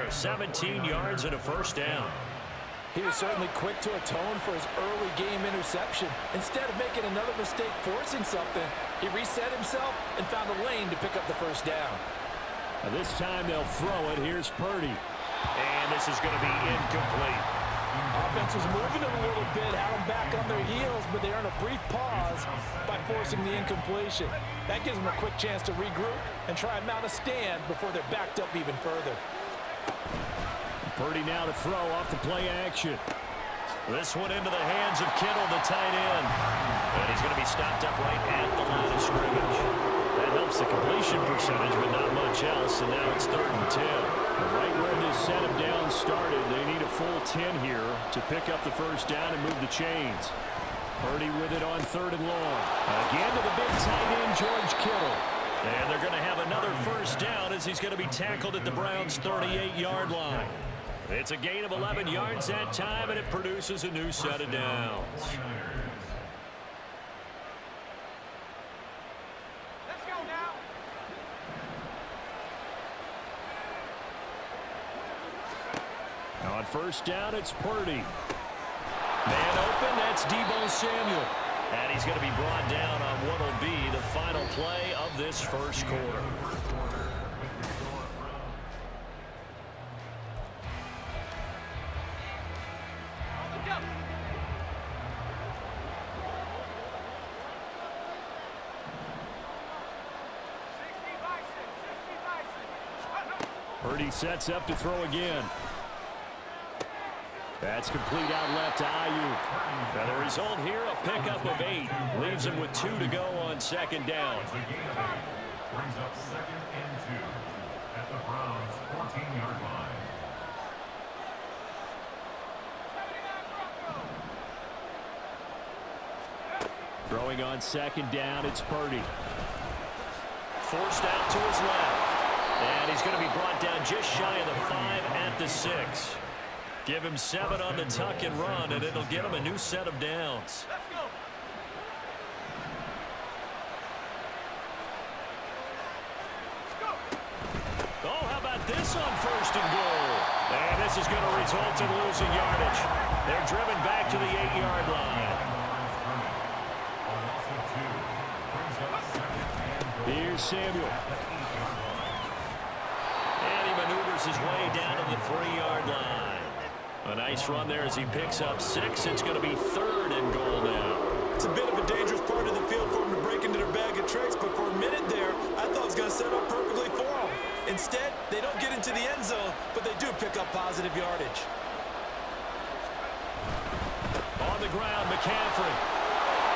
there. 17 yards and a first down. He was certainly quick to atone for his early game interception. Instead of making another mistake forcing something, he reset himself and found a lane to pick up the first down. Now this time they'll throw it. Here's Purdy. And this is going to be incomplete. Offense was moving it a little bit, had them back on their heels, but they earned a brief pause by forcing the incompletion. That gives them a quick chance to regroup and try and mount a stand before they're backed up even further. Purdy now to throw off the play action. This one into the hands of Kittle, the tight end. And he's going to be stopped up right at the line of scrimmage. That helps the completion percentage, but not much else, and now it's 3rd and 10. Right where this set him down started, they need a full 10 here to pick up the first down and move the chains. Purdy with it on 3rd and long. Again to the big tight end, George Kittle. And they're going to have another first down as he's going to be tackled at the Browns' 38-yard line. It's a gain of 11 yards that time, and it produces a new set of downs. Let's go now. Now on first down, it's Purdy. Man open, that's Deebo Samuel. And he's going to be brought down on what will be the final play of this first quarter. Purdy sets up to throw again. That's complete out left to Ayuk. Now the result here, a pickup of 8. Leaves him with 2 to go on second down. Brings up 2nd and 2 at the Browns' 14-yard line. Throwing on second down, it's Purdy. Forced out to his left. And he's going to be brought down just shy of the 5 at the 6. Give him 7 on the tuck and run, and it'll get him a new set of downs. Let's go. Oh, how about this on 1st and goal? And this is going to result in losing yardage. They're driven back to the 8-yard line. Here's Samuel. And he maneuvers his way down to the 3-yard line. A nice run there as he picks up 6. It's going to be 3rd and goal now. It's a bit of a dangerous part of the field for him to break into their bag of tricks, but for a minute there, I thought it was going to set up perfectly for him. Instead, they don't get into the end zone, but they do pick up positive yardage. On the ground, McCaffrey.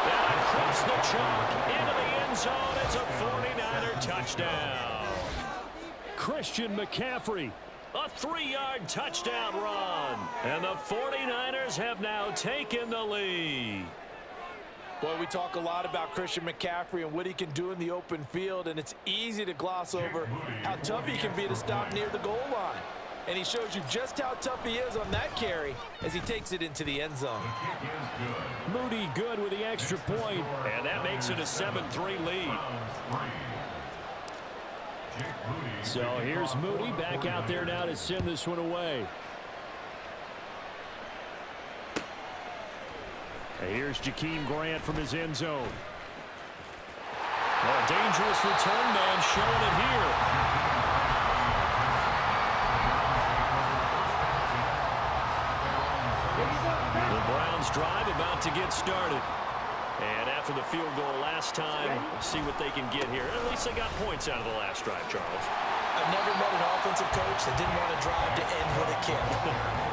And across the chalk into the end zone. It's a 49er touchdown. Christian McCaffrey. A 3-yard touchdown run. And the 49ers have now taken the lead. Boy, we talk a lot about Christian McCaffrey and what he can do in the open field, and it's easy to gloss over how tough he can be to stop near the goal line. And he shows you just how tough he is on that carry as he takes it into the end zone. Moody good with the extra point. And that makes it a 7-3 lead. So here's Moody back out there now to send this one away. Here's Jakeem Grant from his end zone. A dangerous return man showing it here. The Browns drive about to get started. And after the field goal last time, we'll see what they can get here. At least they got points out of the last drive, Charles. I've never met an offensive coach that didn't want to drive to end with a kick.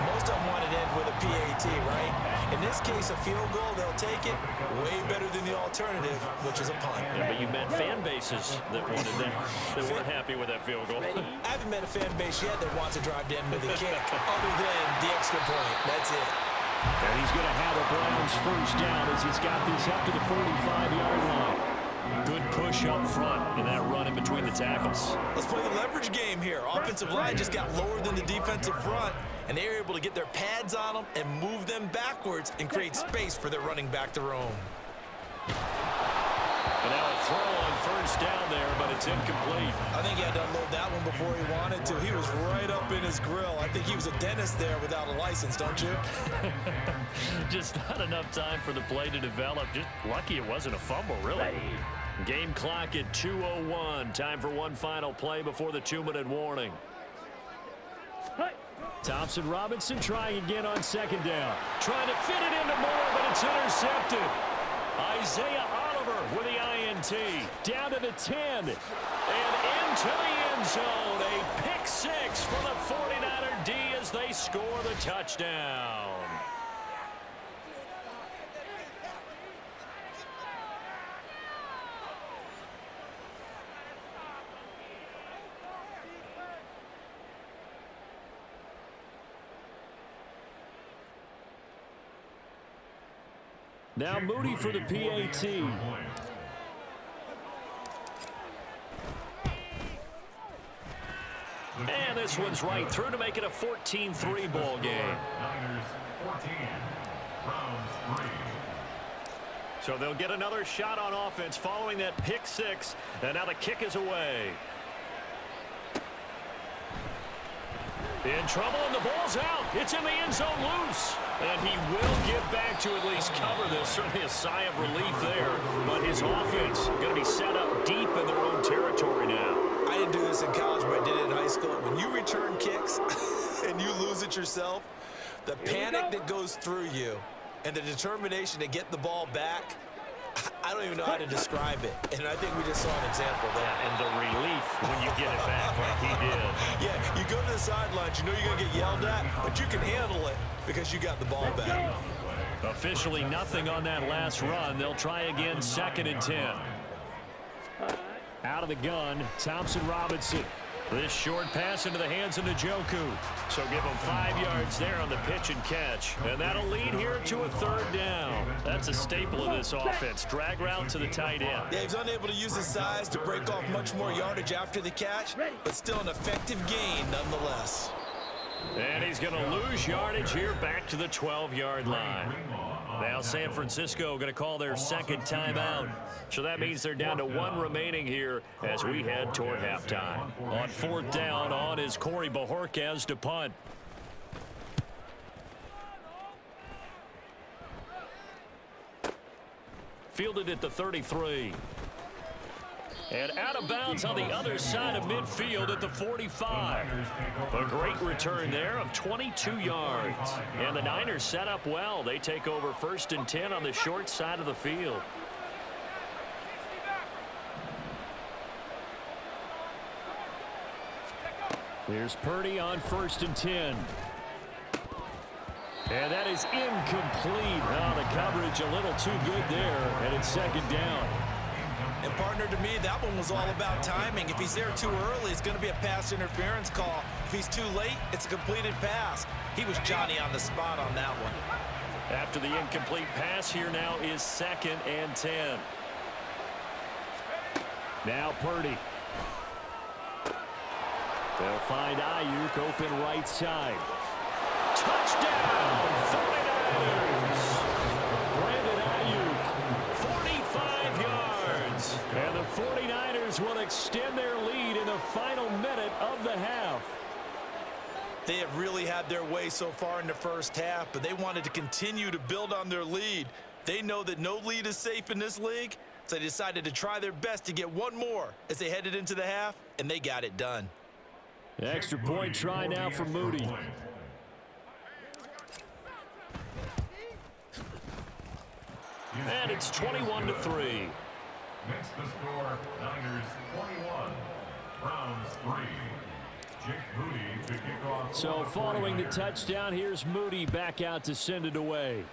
Most of them want to end with a PAT, right? In this case, a field goal, they'll take it way better than the alternative, which is a punt. Yeah, but you met fan bases that wanted that, that weren't happy with that field goal. I haven't met a fan base yet that wants to drive to end with a kick, other than the extra point. That's it. And he's going to have a Browns first down as he's got this up to the 45-yard line. Good push up front in that run in between the tackles. Let's play the leverage game here. Offensive line just got lower than the defensive front, and they were able to get their pads on them and move them backwards and create space for their running back to roam. And now a throw on first down there, but it's incomplete. I think he had to unload that one before he wanted to. He was right up in his grill. I think he was a dentist there without a license, don't you? Just not enough time for the play to develop. Just lucky it wasn't a fumble, really. Game clock at 2:01. Time for one final play before the 2-minute warning. Thompson Robinson trying again on second down. Trying to fit it into Moore, but it's intercepted. Isaiah Oliver with the INT. Down to the 10. And into the end zone. A pick six for the 49er D as they score the touchdown. Now Moody for the PAT. And this one's right through to make it a 14-3 ball game. Niners 14, Browns 3. So they'll get another shot on offense following that pick six. And now the kick is away. In trouble, and the ball's out. It's in the end zone loose. And he will get back to at least cover this. Certainly a sigh of relief there. But his offense going to be set up deep in their own territory now. I didn't do this in college, but I did it in high school. When you return kicks and you lose it yourself, the panic that goes through you and the determination to get the ball back, I don't even know how to describe it. And I think we just saw an example there. And the relief when you get it back like he did. Yeah, you go to the sidelines, you know you're going to get yelled at, but you can handle it because you got the ball back. Officially nothing on that last run. They'll try again, 2nd and 10. Out of the gun, Thompson Robinson. This short pass into the hands of Njoku. So give him 5 yards there on the pitch and catch. And that'll lead here to a 3rd down. That's a staple of this offense. Drag route to the tight end. Yeah, he's unable to use his size to break off much more yardage after the catch, but still an effective gain nonetheless. And he's going to lose yardage here back to the 12-yard line. Now San Francisco going to call their 2nd timeout. So that means they're down to 1 remaining here as we head toward halftime. On 4th down, on is Corey Bajorquez to punt. Fielded at the 33. And out of bounds on the other side of midfield at the 45. A great return there of 22 yards. And the Niners set up well. They take over 1st and 10 on the short side of the field. Here's Purdy on 1st and 10. And that is incomplete. Oh, the coverage a little too good there. And it's 2nd down. And partner, to me, that one was all about timing. If he's there too early, it's going to be a pass interference call. If he's too late, it's a completed pass. He was Johnny on the spot on that one. After the incomplete pass, here now is 2nd and 10. Now Purdy. They'll find Ayuk open right side. Touchdown, 49ers. Brandon Ayuk, 45 yards. And the 49ers will extend their lead in the final minute of the half. They have really had their way so far in the first half, but they wanted to continue to build on their lead. They know that no lead is safe in this league, so they decided to try their best to get one more as they headed into the half, and they got it done. The extra point try now for Moody. And it's 21-3. Makes the score Niners 21, Browns 3. Jake Moody to kick off. So following the touchdown, here's Moody back out to send it away.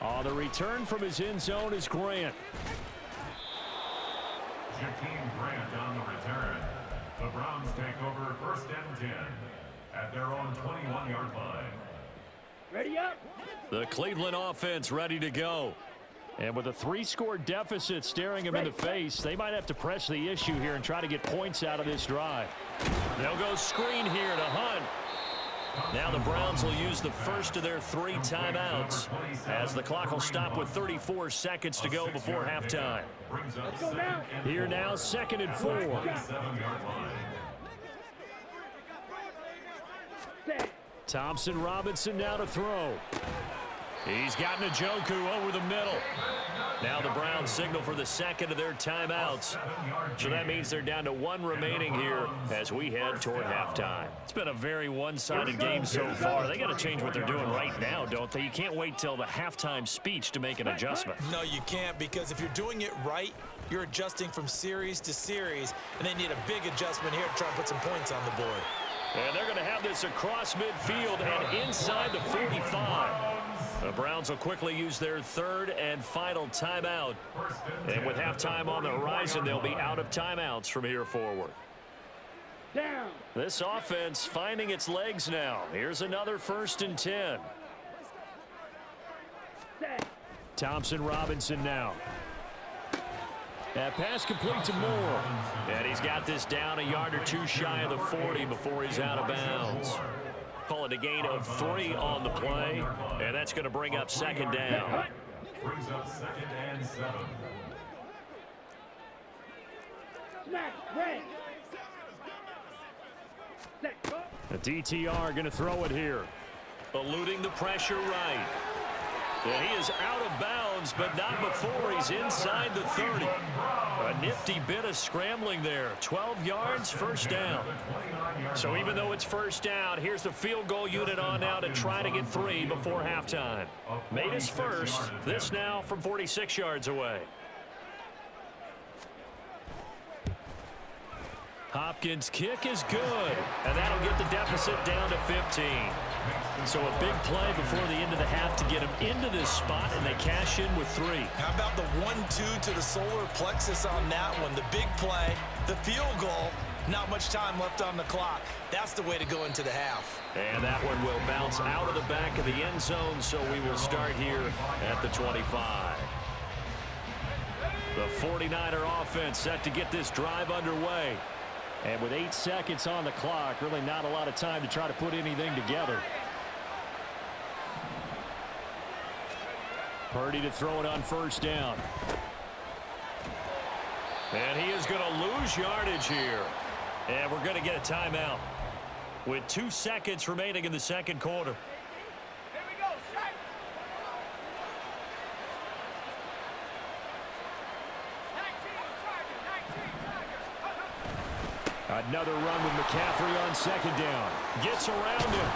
On the return from his end zone is Grant. Jakeem Grant on the return. The Browns take over 1st and 10 at their own 21-yard line. Ready up. The Cleveland offense ready to go. And with a 3-score deficit staring him in the face, they might have to press the issue here and try to get points out of this drive. They'll go screen here to Hunt. Now the Browns will use the first of their 3 timeouts as the clock will stop with 34 seconds to go before halftime. Let's go now. Here now, 2nd and 4. Set. Thompson Robinson now to throw. He's got Njoku over the middle. Now the Browns signal for the 2nd of their timeouts. So that means they're down to 1 remaining here as we head toward halftime. It's been a very one-sided game so far. They got to change what they're doing right now, don't they? You can't wait till the halftime speech to make an adjustment. No, you can't, because if you're doing it right, you're adjusting from series to series, and they need a big adjustment here to try and put some points on the board. And they're going to have this across midfield and inside the 45. The Browns will quickly use their 3rd and final timeout. And with halftime on the horizon, they'll be out of timeouts from here forward. Down. This offense finding its legs now. Here's another 1st and 10. Set. Thompson Robinson now. That pass complete to Moore. And he's got this down a yard or 2 shy of the 40 before he's out of bounds. Call it a gain of 3 on the play, and that's going to bring up 2nd down. Brings up 2nd and 7. Smash. Red. Set. Go. The DTR going to throw it here. Eluding the pressure right. And he is out of bounds, but not before he's inside the 30. A nifty bit of scrambling there. 12 yards, 1st down. So even though it's 1st down, here's the field goal unit on now to try to get 3 before halftime. Made his first. This now from 46 yards away. Hopkins' kick is good, and that'll get the deficit down to 15. And so a big play before the end of the half to get him into this spot, and they cash in with 3. How about the 1-2 to the solar plexus on that one? The big play, the field goal, not much time left on the clock. That's the way to go into the half. And that one will bounce out of the back of the end zone, so we will start here at the 25. The 49er offense set to get this drive underway. And with 8 seconds on the clock, really not a lot of time to try to put anything together. Purdy to throw it on 1st down. And he is going to lose yardage here. And we're going to get a timeout with 2 seconds remaining in the 2nd quarter. Here we go. Strike. Another run with McCaffrey on 2nd down. Gets around him.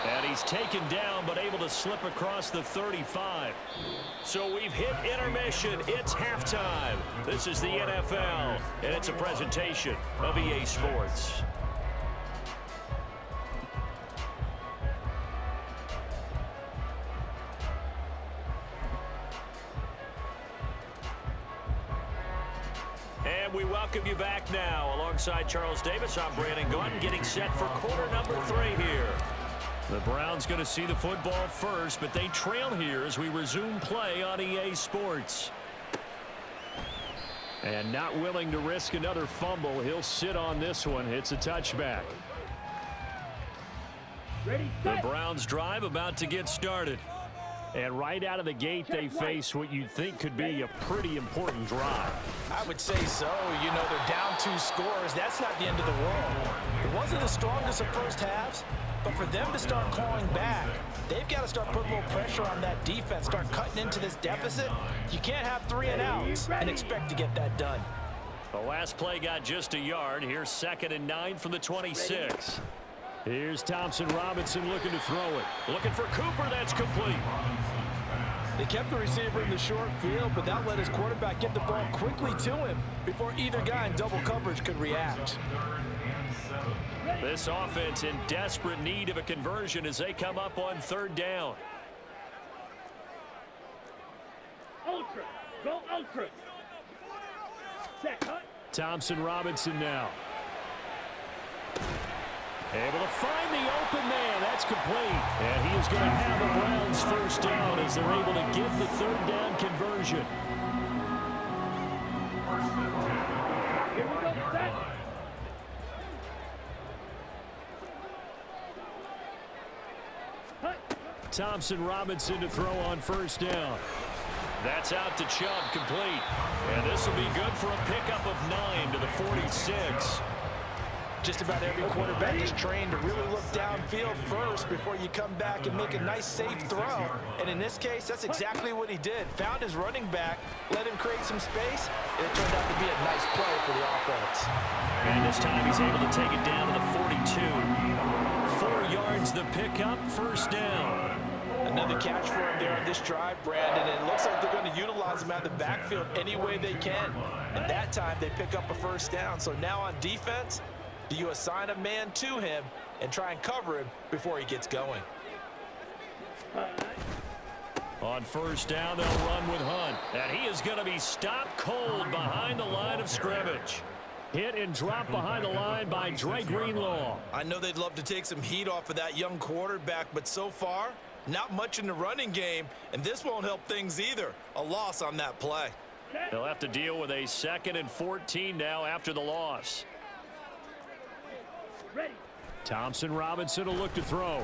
And he's taken down, but able to slip across the 35. So we've hit intermission. It's halftime. This is the NFL, and it's a presentation of EA Sports. And we welcome you back now. Alongside Charles Davis, I'm Brandon Gunn, getting set for quarter number 3 here. The Browns going to see the football first, but they trail here as we resume play on EA Sports. And not willing to risk another fumble. He'll sit on this one. It's a touchback. Ready. The Set. Browns drive about to get started. And right out of the gate, they face what you'd think could be a pretty important drive. I would say so. You know, they're down 2 scores. That's not the end of the world. It wasn't the strongest of first halves, but for them to start clawing back, they've got to start putting a little pressure on that defense, start cutting into this deficit. You can't have 3 and outs and expect to get that done. The last play got just a yard. Here's 2nd and 9 from the 26. Here's Thompson Robinson looking to throw it. Looking for Cooper. That's complete. They kept the receiver in the short field, but that let his quarterback get the ball quickly to him before either guy in double coverage could react. This offense in desperate need of a conversion as they come up on 3rd down. Ultra. Go ultra. Set. Cut. Thompson Robinson now. Able to find the open man. That's complete. And he is going to have the Browns 1st down as they're able to get the 3rd down conversion. Here we go. Set. Thompson Robinson to throw on first down. That's out to Chubb, complete. And this will be good for a pickup of 9 to the 46. Just about every quarterback is trained to really look downfield first before you come back and make a nice, safe throw. And in this case, that's exactly what he did. Found his running back, let him create some space, and it turned out to be a nice play for the offense. And this time he's able to take it down to the 42. 4 yards the pickup, first down. Another catch for him there on this drive, Brandon, and it looks like they're going to utilize him out of the backfield any way they can. And that time they pick up a first down. So now on defense, do you assign a man to him and try and cover him before he gets going? On first down, they'll run with Hunt. And he is going to be stopped cold behind the line of scrimmage. Hit and drop behind the line by Dre Greenlaw. I know they'd love to take some heat off of that young quarterback, but so far, not much in the running game, and this won't help things either. A loss on that play. They'll have to deal with a 2nd and 14 now after the loss. Ready. Thompson Robinson will look to throw.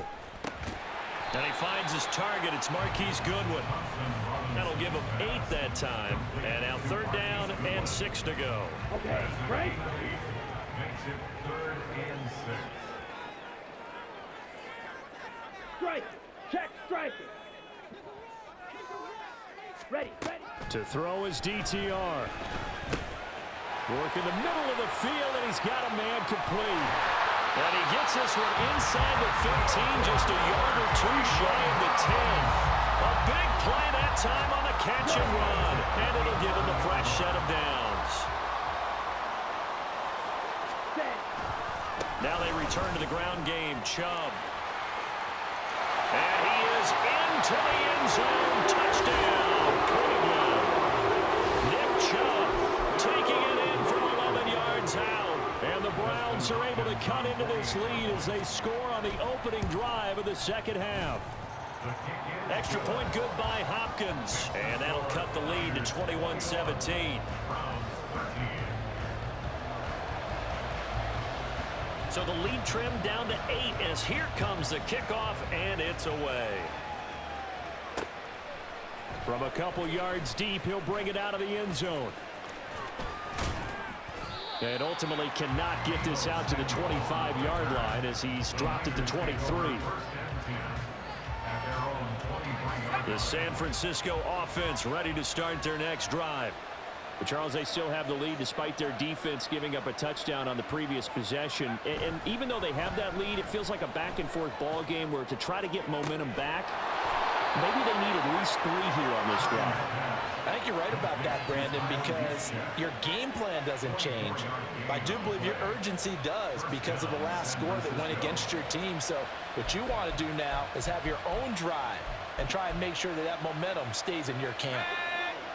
And he finds his target. It's Marquise Goodwin. That'll give him 8 that time. And now 3rd down and 6 to go. Okay, right. Makes it 3rd and 6. Strike. Check striker. Ready, ready. To throw is DTR. Work in the middle of the field, and he's got a man complete. And he gets this one inside the 15, just a yard or 2 shy of the 10. A big play that time on the catch and run. And it'll give him a fresh set of downs. Now they return to the ground game. Chubb. And he is into the end zone. Touchdown, Cleveland. Nick Chubb taking it in from 11 yards out. And the Browns are able to cut into this lead as they score on the opening drive of the second half. Extra point good by Hopkins. And that'll cut the lead to 21-17. So the lead trimmed down to 8 as here comes the kickoff, and it's away. From a couple yards deep, he'll bring it out of the end zone. And ultimately cannot get this out to the 25-yard line as he's dropped it to 23. The San Francisco offense ready to start their next drive. But Charles, they still have the lead despite their defense giving up a touchdown on the previous possession. And even though they have that lead, it feels like a back-and-forth ball game where to try to get momentum back, maybe they need at least 3 here on this drive. I think you're right about that, Brandon, because your game plan doesn't change. I do believe your urgency does because of the last score that went against your team. So what you want to do now is have your own drive and try and make sure that that momentum stays in your camp.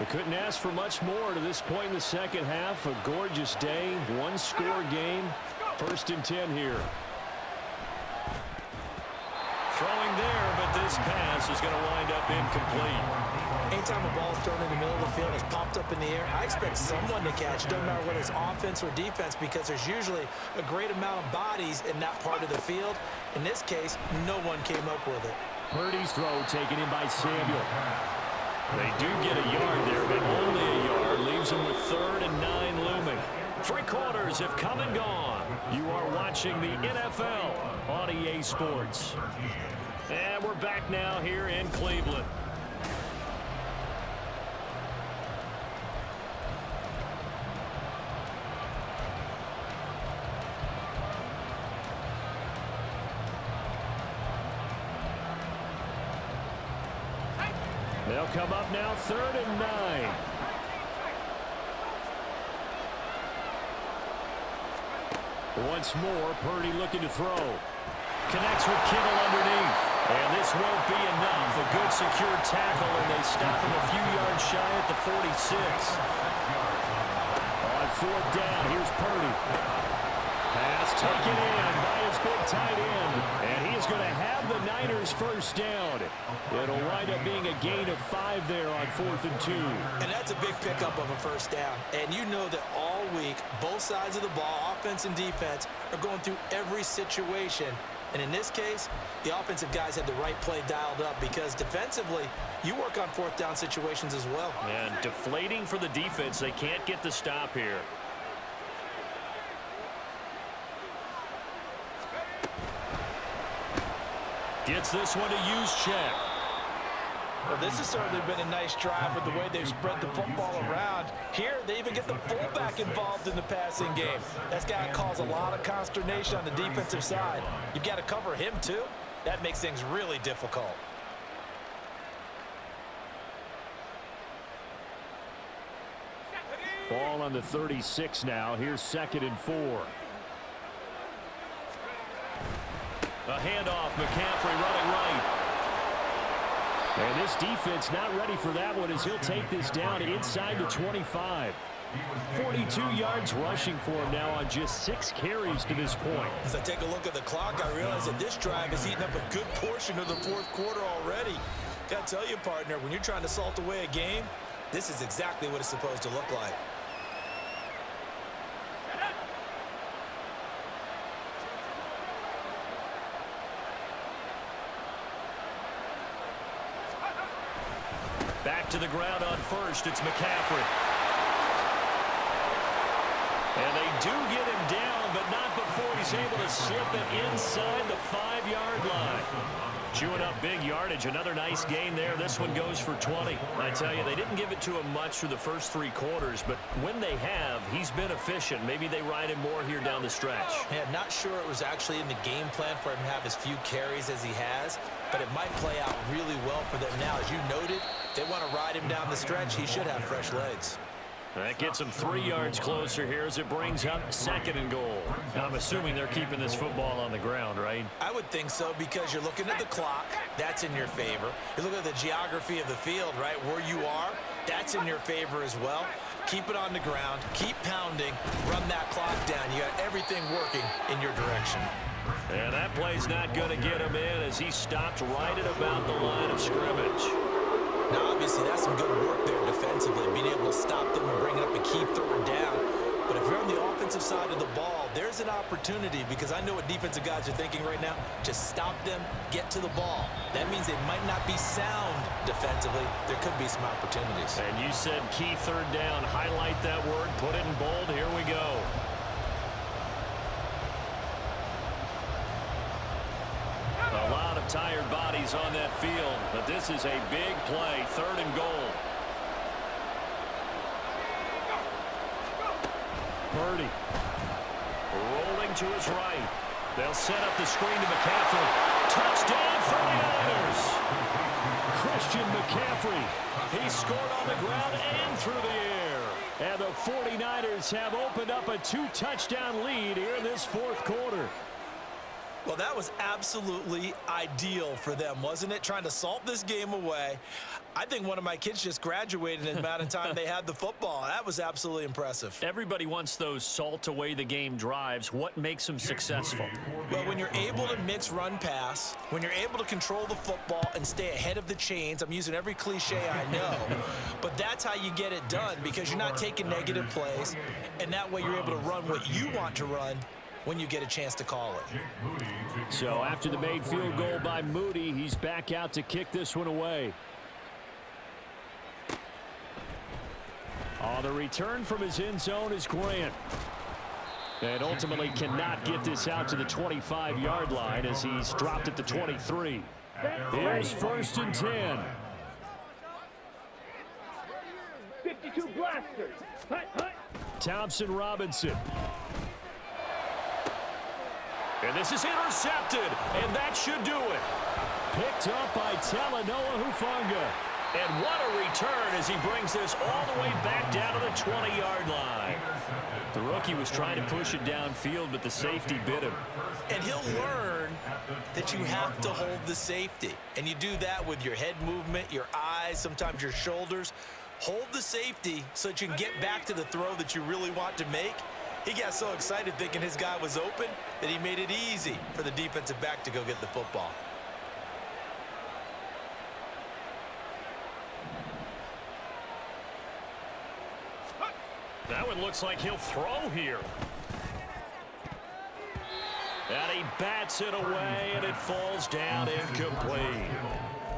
They couldn't ask for much more to this point in the second half. A gorgeous day, 1-score game. 1st and 10 here. Throwing there, but this pass is going to wind up incomplete. Anytime a ball is thrown in the middle of the field, it's popped up in the air, I expect someone to catch. Doesn't matter whether it's offense or defense because there's usually a great amount of bodies in that part of the field. In this case, no one came up with it. Purdy's throw taken in by Samuel. They do get a yard there, but only a yard leaves them with 3rd and 9 looming. 3 quarters have come and gone. You are watching the NFL on EA Sports. And we're back now here in Cleveland. They'll come up now 3rd and 9. Once more, Purdy looking to throw. Connects with Kittle underneath. And this won't be enough. A good secure tackle, and they stop him a few yards shy at the 46. On 4th down, here's Purdy. Pass taken in by his big tight end. And he is going to have the Niners first down. It'll wind up being a gain of 5 there on 4th and 2. And that's a big pickup of a first down. And you know that all week, both sides of the ball, offense and defense, are going through every situation And in this case, the offensive guys had the right play dialed up because defensively, you work on fourth down situations as well. And deflating for the defense. They can't get the stop here. Gets this one to use check. Well, this has certainly been a nice drive with the way they've spread the football around. Here, they even get the fullback involved in the passing game. That's got to cause a lot of consternation on the defensive side. You've got to cover him, too. That makes things really difficult. Ball on the 36 now. Here's 2nd and 4. A handoff, McCaffrey running right. And this defense not ready for that one as he'll take this down inside the 25. 42 yards rushing for him now on just 6 carries to this point. As I take a look at the clock, I realize that this drive has eaten up a good portion of the fourth quarter already. Got to tell you, partner, when you're trying to salt away a game, this is exactly what it's supposed to look like. Back to the ground on first. It's McCaffrey. And they do get him down, but not before he's able to slip it inside the 5-yard line. Chewing up big yardage. Another nice gain there. This one goes for 20. I tell you, they didn't give it to him much through the first 3 quarters, but when they have, he's been efficient. Maybe they ride him more here down the stretch. Yeah, not sure it was actually in the game plan for him to have as few carries as he has, but it might play out really well for them now. As you noted, if they want to ride him down the stretch, he should have fresh legs. That gets him 3 yards closer here as it brings up 2nd and goal. I'm assuming they're keeping this football on the ground, right? I would think so because you're looking at the clock. That's in your favor. You look at the geography of the field, right, where you are. That's in your favor as well. Keep it on the ground. Keep pounding. Run that clock down. You got everything working in your direction. And that play's not going to get him in as he stopped right at about the line of scrimmage. Now, obviously, that's some good work there defensively, being able to stop them and bring it up and keep throwing down. But if you're on the offensive side of the ball, there's an opportunity because I know what defensive guys are thinking right now. Just stop them, get to the ball. That means they might not be sound defensively. There could be some opportunities. And you said key 3rd down. Highlight that word. Put it in bold. Here we go. A lot of tired bodies on that field, but this is a big play. 3rd and goal. Purdy. Rolling to his right. They'll set up the screen to McCaffrey. Touchdown 49ers. Christian McCaffrey. He scored on the ground and through the air. And the 49ers have opened up a 2-touchdown lead here in this 4th quarter. Well, that was absolutely ideal for them, wasn't it? Trying to salt this game away. I think one of my kids just graduated in the amount of time they had the football. That was absolutely impressive. Everybody wants those salt away the game drives. What makes them successful? Well, when you're able to mix run-pass, when you're able to control the football and stay ahead of the chains, I'm using every cliche I know, but that's how you get it done because you're not taking negative plays, and that way you're able to run what you want to run when you get a chance to call it. So after the made field goal by Moody, he's back out to kick this one away. On the return from his end zone is Grant. And ultimately cannot get this out to the 25-yard line as he's dropped at the 23. Here's 1st and 10. 52 blasters. Hut, hut. Thompson Robinson. And this is intercepted, and that should do it. Picked up by Talanoa Hufanga. And what a return as he brings this all the way back down to the 20-yard line. The rookie was trying to push it downfield, but the safety bit him. And he'll learn that you have to hold the safety. And you do that with your head movement, your eyes, sometimes your shoulders. Hold the safety so that you can get back to the throw that you really want to make. He got so excited thinking his guy was open that he made it easy for the defensive back to go get the football. That one looks like he'll throw here. And he bats it away, and it falls down incomplete.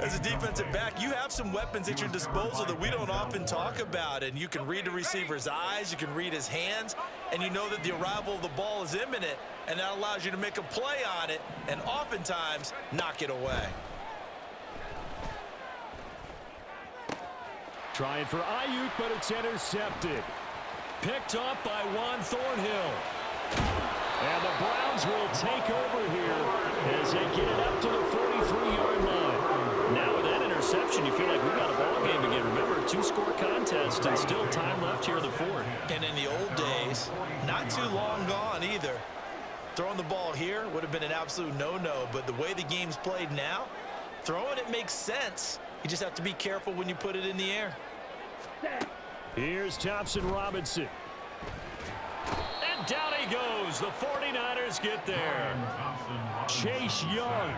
As a defensive back, you have some weapons at your disposal that we don't often talk about, and you can read the receiver's eyes, you can read his hands, and you know that the arrival of the ball is imminent, and that allows you to make a play on it and oftentimes knock it away. Trying for Ayuk, but it's intercepted. Picked up by Juan Thornhill. And the Browns will take over here as they get it up to the 43-yard line. Now with that interception, you feel like we've got a ball game again. Remember, a two-score contest and still time left here in the fourth. And in the old days, not too long gone either. Throwing the ball here would have been an absolute no-no, but the way the game's played now, throwing it makes sense. You just have to be careful when you put it in the air. Here's Thompson Robinson. And down he goes. The 49ers get there. Chase Young.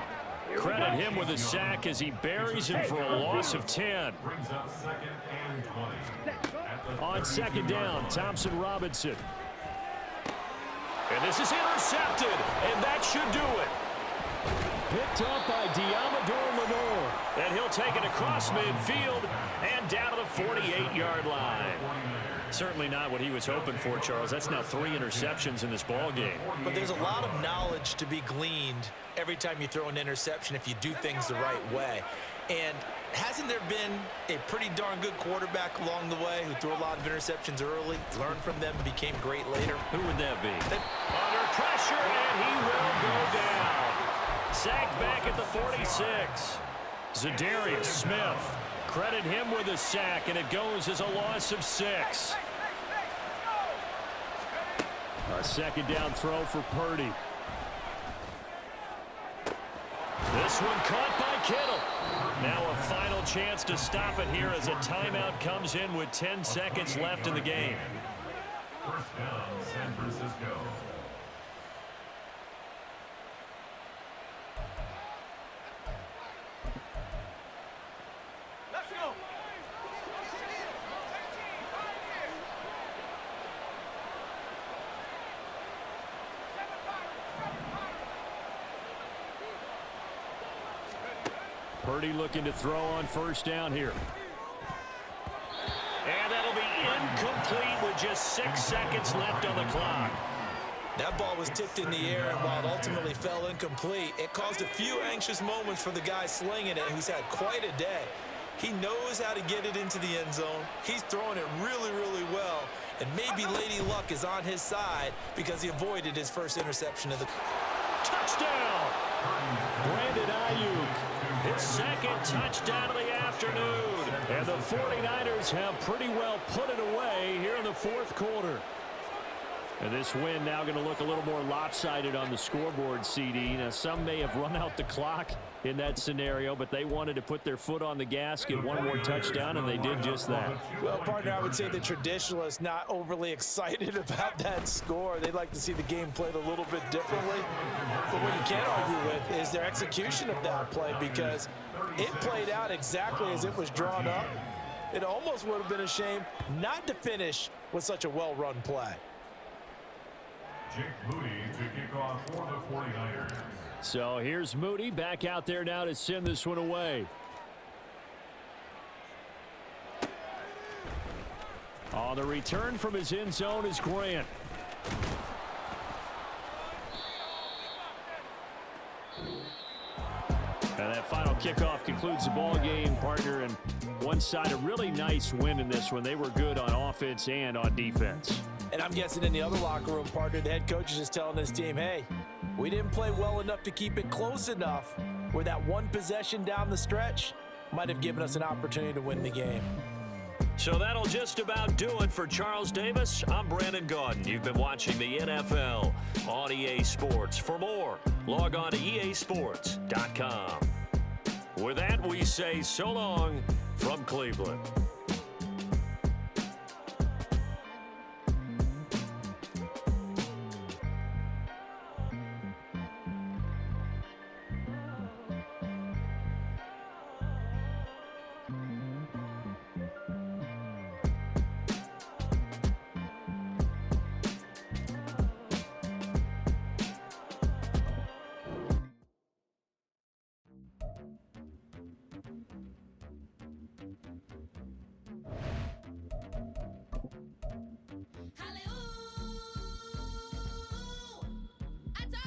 Credit him with a sack as he buries him for a loss of 10. Brings up 2nd and 20. On 2nd down, Thompson Robinson. And this is intercepted, and that should do it. Picked up by Diamador Lenore. And he'll take it across midfield and down to the 48-yard line. Certainly not what he was hoping for, Charles. That's now 3 interceptions in this ball game. But there's a lot of knowledge to be gleaned every time you throw an interception if you do things the right way. And hasn't there been a pretty darn good quarterback along the way who threw a lot of interceptions early, learned from them, and became great later? Who would that be? Under pressure, and he will go down. Sacked back at the 46. Zadarius Smith. Credit him with a sack, and it goes as a loss of 6. A 2nd down throw for Purdy. This one caught by Kittle. Now a final chance to stop it here as a timeout comes in with 10 seconds left in the game. First down, San Francisco. Purdy looking to throw on 1st down here. And that'll be incomplete with just 6 seconds left on the clock. That ball was tipped in the air, and while it ultimately fell incomplete, it caused a few anxious moments for the guy slinging it, who's had quite a day. He knows how to get it into the end zone. He's throwing it really, really well, and maybe Lady Luck is on his side because he avoided his first interception of the touchdown. Brandon Ayuk. His 2nd touchdown of the afternoon. And the 49ers have pretty well put it away here in the 4th quarter. And this win now going to look a little more lopsided on the scoreboard, CD. Now, some may have run out the clock in that scenario, but they wanted to put their foot on the gas, get one more touchdown, and they did just that. Well, partner, I would say the traditionalists not overly excited about that score. They'd like to see the game played a little bit differently. But what you can't argue with is their execution of that play, because it played out exactly as it was drawn up. It almost would have been a shame not to finish with such a well-run play. Jake Moody to kick off for the 49ers. So here's Moody back out there now to send this one away. On the return from his end zone is Grant. And that final kickoff concludes the ball game, partner. And one side, a really nice win in this one. They were good on offense and on defense. And I'm guessing in the other locker room, partner, the head coach is just telling his team, hey, we didn't play well enough to keep it close enough where that one possession down the stretch might have given us an opportunity to win the game. So that'll just about do it for Charles Davis. I'm Brandon Gaudin. You've been watching the NFL on EA Sports. For more, log on to easports.com. With that, we say so long from Cleveland.